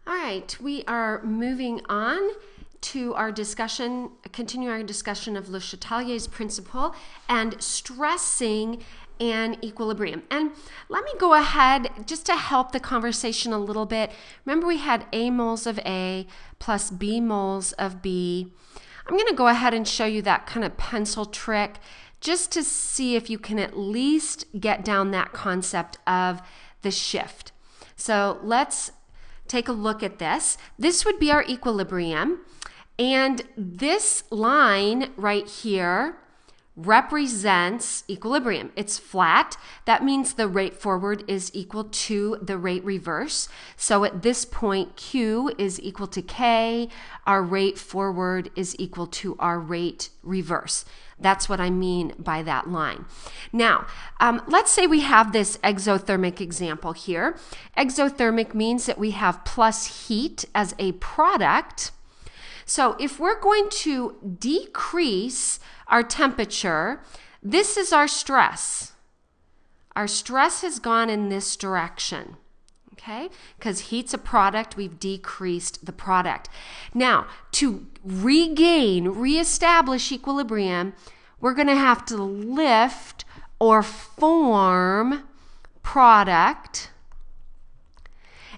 All right, we are moving on to our discussion, continue our discussion of Le Chatelier's principle and stressing and equilibrium. And let me go ahead just to help the conversation a little bit. Remember we had A moles of A plus B moles of B. I'm going to go ahead and show you that kind of pencil trick just to see if you can at least get down that concept of the shift. So let's take a look at this. This would be our equilibrium. And this line right here represents equilibrium. It's flat. That means the rate forward is equal to the rate reverse. So at this point, Q is equal to K. Our rate forward is equal to our rate reverse. That's what I mean by that line. Now, let's say we have this exothermic example here. Exothermic means that we have plus heat as a product. So if we're going to decrease our temperature, this is our stress. Our stress has gone in this direction. Okay, because heat's a product, we've decreased the product. Now, to reestablish equilibrium, we're going to have to lift or form product.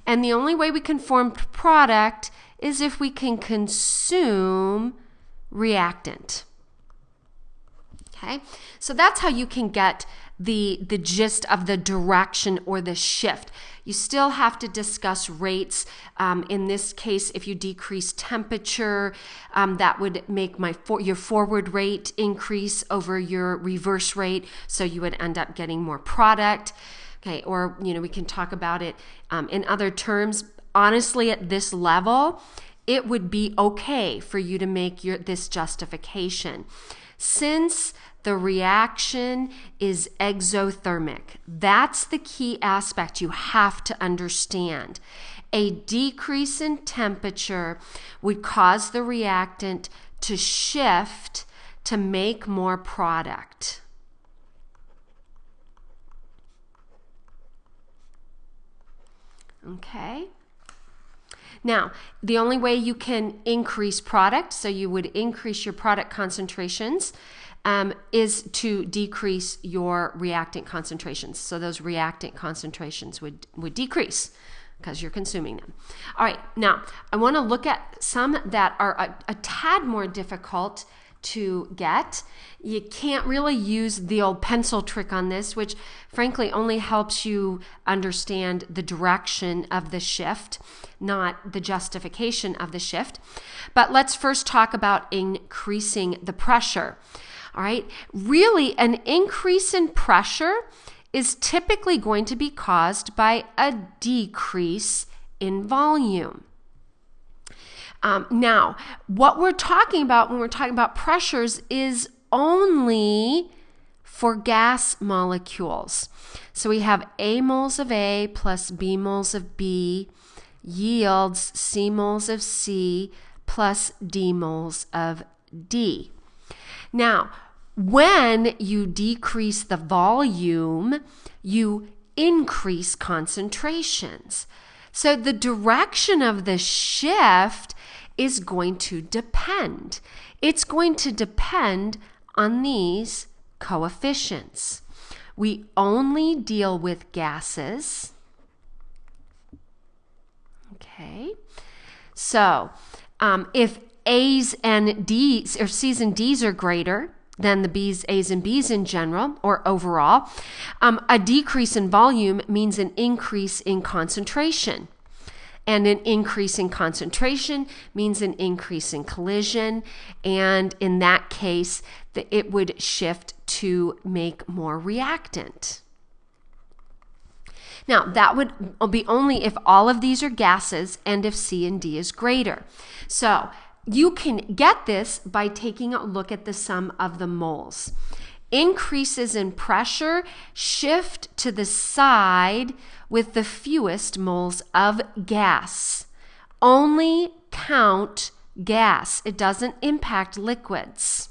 And the only way we can form product is if we can consume reactant. Okay, so that's how you can get the gist of the direction or the shift. You still have to discuss rates. In this case, if you decrease temperature, that would make your forward rate increase over your reverse rate, so you would end up getting more product. Okay, or we can talk about it in other terms. Honestly, at this level, it would be okay for you to make this justification. Since the reaction is exothermic, that's the key aspect you have to understand. A decrease in temperature would cause the reactant to shift to make more product. Okay. Now, the only way you can increase product, so you would increase your product concentrations, is to decrease your reactant concentrations. So those reactant concentrations would decrease because you're consuming them. All right, now I want to look at some that are a tad more difficult to get. You can't really use the old pencil trick on this, which frankly only helps you understand the direction of the shift, not the justification of the shift. But let's first talk about increasing the pressure. All right, really an increase in pressure is typically going to be caused by a decrease in volume. Now, what we're talking about when we're talking about pressures is only for gas molecules. So we have A moles of A plus B moles of B yields C moles of C plus D moles of D. Now, when you decrease the volume, you increase concentrations. So the direction of the shift is going to depend. It's going to depend on these coefficients. We only deal with gases. Okay. So if A's and D's, or C's and D's are greater than the B's, A's, and B's in general, or overall, a decrease in volume means an increase in concentration. And an increase in concentration means an increase in collision. And in that case, it would shift to make more reactant. Now, that would be only if all of these are gases and if C and D is greater. So you can get this by taking a look at the sum of the moles. Increases in pressure shift to the side with the fewest moles of gas. Only count gas. It doesn't impact liquids.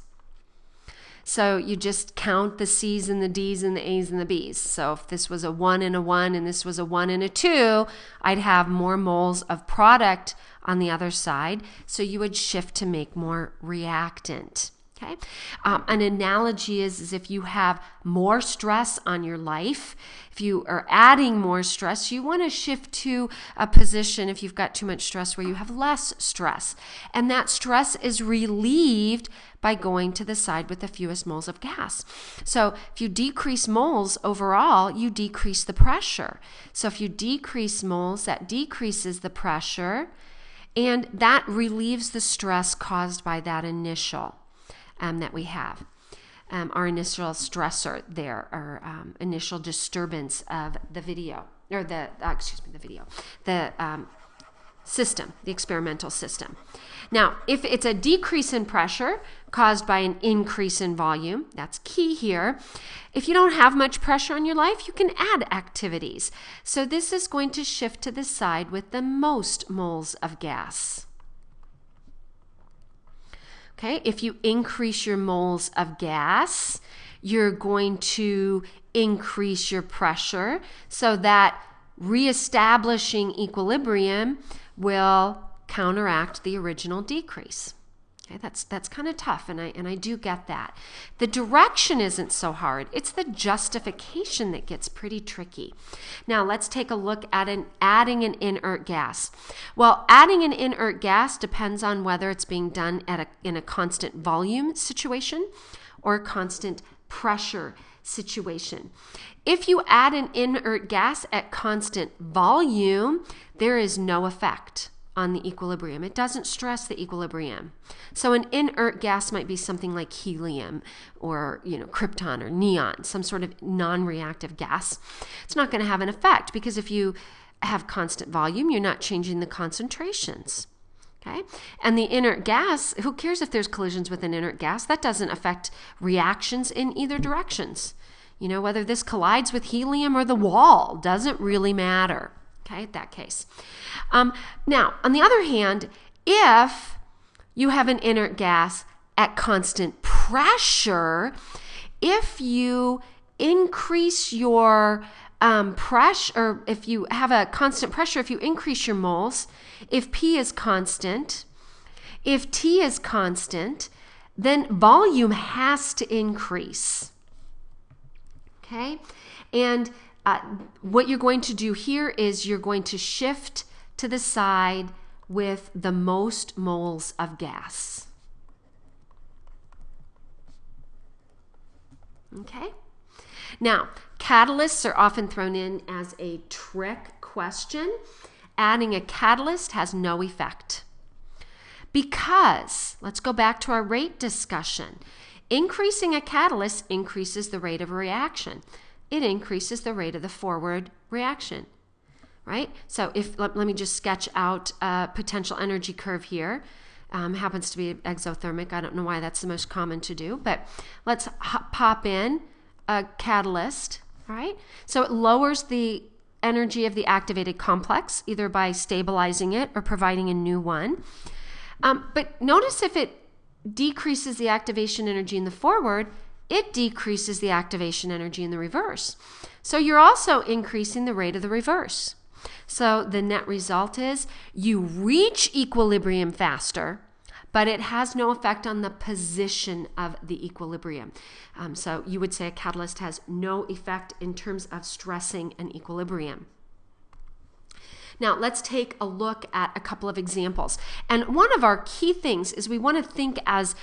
So you just count the C's and the D's and the A's and the B's. So if this was a 1 and a 1 and this was a 1 and a 2, I'd have more moles of product on the other side. So you would shift to make more reactant. Okay. An analogy is if you have more stress on your life, if you are adding more stress, you want to shift to a position, if you've got too much stress, where you have less stress. And that stress is relieved by going to the side with the fewest moles of gas. So if you decrease moles overall, you decrease the pressure. So if you decrease moles, that decreases the pressure, and that relieves the stress caused by that initial that we have. Our initial stressor there, our initial disturbance of the video, or the system, the experimental system. Now, if it's a decrease in pressure caused by an increase in volume, that's key here. If you don't have much pressure on your life, you can add activities. So this is going to shift to the side with the most moles of gas. Okay, if you increase your moles of gas, you're going to increase your pressure, so that reestablishing equilibrium will counteract the original decrease. Okay, that's kind of tough, and I do get that. The direction isn't so hard. It's the justification that gets pretty tricky. Now let's take a look at adding an inert gas. Well, adding an inert gas depends on whether it's being done in a constant volume situation or a constant pressure situation. If you add an inert gas at constant volume, there is no effect on the equilibrium. It doesn't stress the equilibrium. So an inert gas might be something like helium or krypton or neon, some sort of non-reactive gas. It's not going to have an effect because if you have constant volume, you're not changing the concentrations. Okay? And the inert gas, who cares if there's collisions with an inert gas? That doesn't affect reactions in either directions. Whether this collides with helium or the wall doesn't really matter. Okay, in that case. Now, on the other hand, if you have an inert gas at constant pressure, if you increase your pressure, or if you have a constant pressure, if you increase your moles, if P is constant, if T is constant, then volume has to increase. Okay, and what you're going to do here is you're going to shift to the side with the most moles of gas. Okay? Now, catalysts are often thrown in as a trick question. Adding a catalyst has no effect. Because, let's go back to our rate discussion. Increasing a catalyst increases the rate of a reaction. It increases the rate of the forward reaction, right? So let me just sketch out a potential energy curve here. Happens to be exothermic. I don't know why that's the most common to do, but let's pop in a catalyst, all right? So it lowers the energy of the activated complex, either by stabilizing it or providing a new one. But notice if it decreases the activation energy in the forward, it decreases the activation energy in the reverse. So you're also increasing the rate of the reverse. So the net result is you reach equilibrium faster, but it has no effect on the position of the equilibrium. So you would say a catalyst has no effect in terms of stressing an equilibrium. Now, let's take a look at a couple of examples. And one of our key things is we want to think as,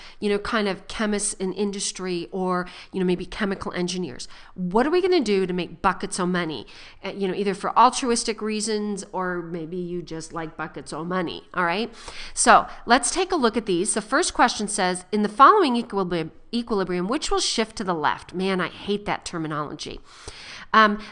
kind of chemists in industry or, maybe chemical engineers. What are we going to do to make buckets of money? Either for altruistic reasons or maybe you just like buckets of money, all right? So let's take a look at these. The first question says, in the following equilibrium, which will shift to the left? Man, I hate that terminology.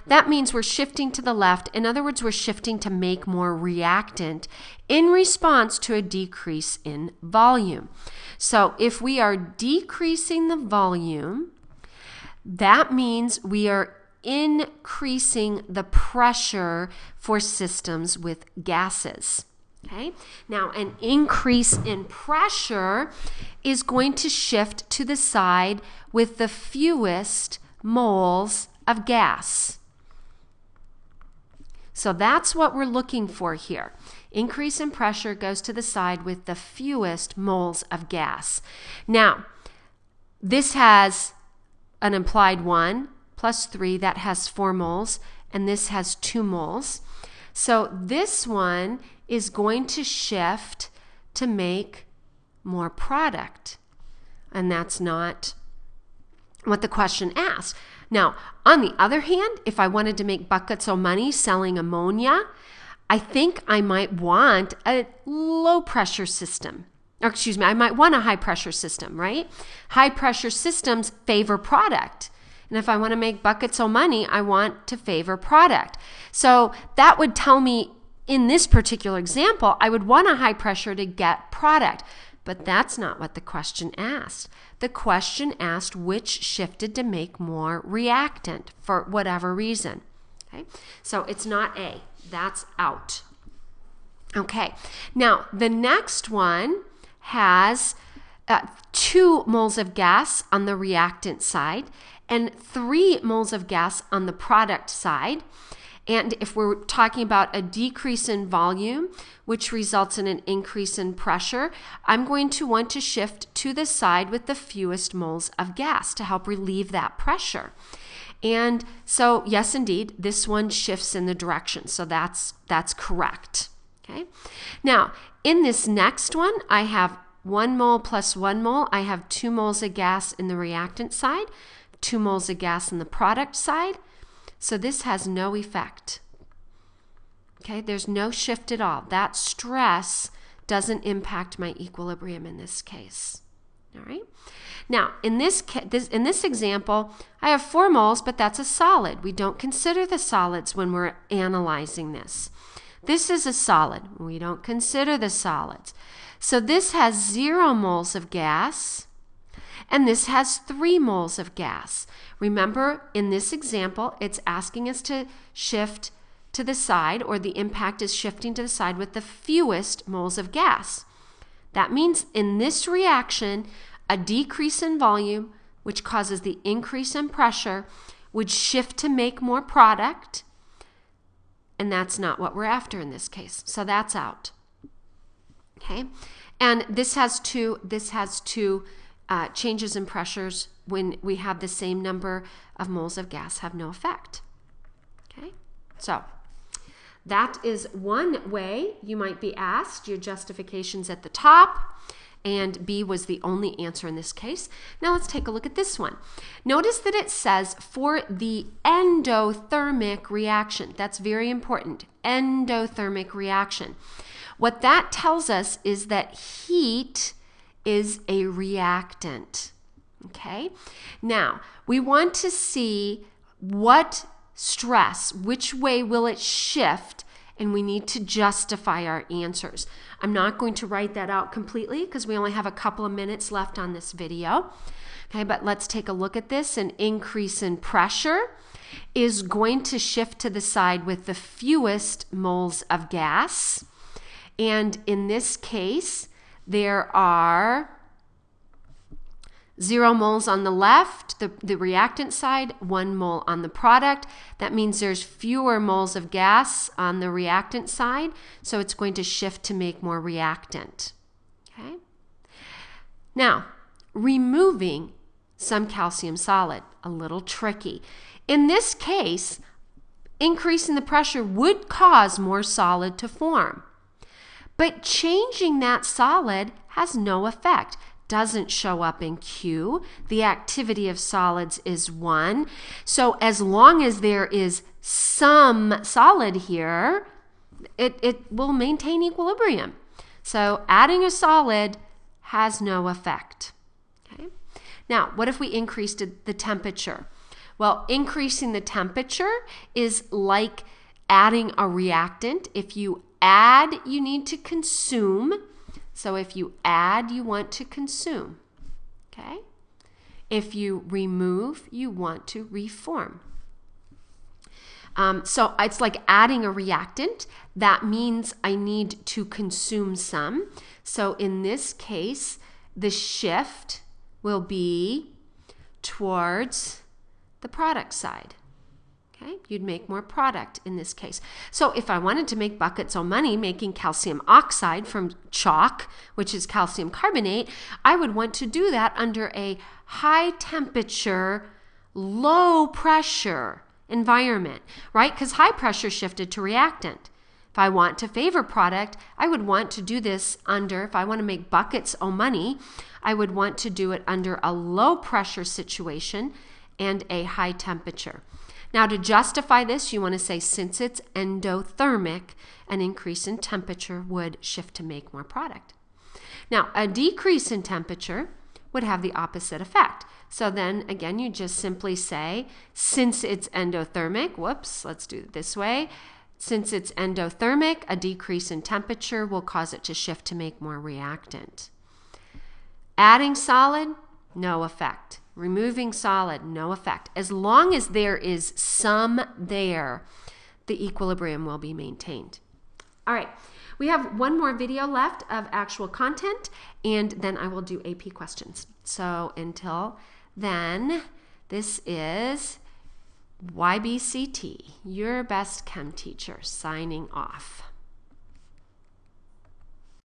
That means we're shifting to the left. In other words, we're shifting to make more reactant in response to a decrease in volume. So if we are decreasing the volume, that means we are increasing the pressure for systems with gases. Okay, now an increase in pressure is going to shift to the side with the fewest moles of gas. So that's what we're looking for here. Increase in pressure goes to the side with the fewest moles of gas. Now, this has an implied 1 plus 3, that has 4 moles, and this has 2 moles. So this one is going to shift to make more product. And that's not what the question asked. Now, on the other hand, if I wanted to make buckets of money selling ammonia, I think I might want a low pressure system. Or excuse me, I might want a high pressure system, right? High pressure systems favor product. And if I want to make buckets of money, I want to favor product. So that would tell me in this particular example, I would want a high pressure to get product. But that's not what the question asked. The question asked which shifted to make more reactant for whatever reason. Okay? So it's not A. That's out. Okay. Now, the next one has 2 moles of gas on the reactant side and 3 moles of gas on the product side. And if we're talking about a decrease in volume, which results in an increase in pressure, I'm going to want to shift to the side with the fewest moles of gas to help relieve that pressure. And so, yes, indeed, this one shifts in the direction. So that's correct. Okay. Now, in this next one, I have 1 mole plus 1 mole. I have 2 moles of gas in the reactant side, 2 moles of gas in the product side. So this has no effect. Okay, there's no shift at all. That stress doesn't impact my equilibrium in this case. All right. Now, in this example, I have 4 moles, but that's a solid. We don't consider the solids when we're analyzing this. This is a solid. We don't consider the solids. So this has 0 moles of gas, and this has 3 moles of gas. Remember, in this example, it's asking us to shift to the side, or the impact is shifting to the side with the fewest moles of gas. That means in this reaction, a decrease in volume, which causes the increase in pressure, would shift to make more product, and that's not what we're after in this case. So that's out. Okay, and this has two changes in pressures when we have the same number of moles of gas have no effect. Okay, so that is one way you might be asked. Your justification's at the top, and B was the only answer in this case. Now let's take a look at this one. Notice that it says for the endothermic reaction. That's very important, endothermic reaction. What that tells us is that heat is a reactant. Okay? Now, we want to see what stress, which way will it shift, and we need to justify our answers. I'm not going to write that out completely because we only have a couple of minutes left on this video. Okay, but let's take a look at this. An increase in pressure is going to shift to the side with the fewest moles of gas. And in this case, there are 0 moles on the left, the reactant side, 1 mole on the product. That means there's fewer moles of gas on the reactant side, so it's going to shift to make more reactant. Okay? Now, removing some calcium solid, a little tricky. In this case, increasing the pressure would cause more solid to form. But changing that solid has no effect. Doesn't show up in Q. The activity of solids is 1. So as long as there is some solid here, it will maintain equilibrium. So adding a solid has no effect. Okay? Now, what if we increased the temperature? Well, increasing the temperature is like adding a reactant. If you add, you need to consume. So if you add, you want to consume. Okay? If you remove, you want to reform. So it's like adding a reactant. That means I need to consume some. So in this case, the shift will be towards the product side. Okay, you'd make more product in this case. So if I wanted to make buckets of money making calcium oxide from chalk, which is calcium carbonate, I would want to do that under a high temperature, low pressure environment, right? Because high pressure shifted to reactant. If I want to favor product, I would want to do this under, if I want to make buckets of money, I would want to do it under a low pressure situation and a high temperature. Now, to justify this, you want to say since it's endothermic, an increase in temperature would shift to make more product. Now, a decrease in temperature would have the opposite effect. So then, again, you just simply say, since it's endothermic, let's do it this way. Since it's endothermic, a decrease in temperature will cause it to shift to make more reactant. Adding solid, no effect. Removing solid, no effect. As long as there is some there, the equilibrium will be maintained. All right, we have one more video left of actual content, and then I will do AP questions. So until then, this is YBCT, your best chem teacher, signing off.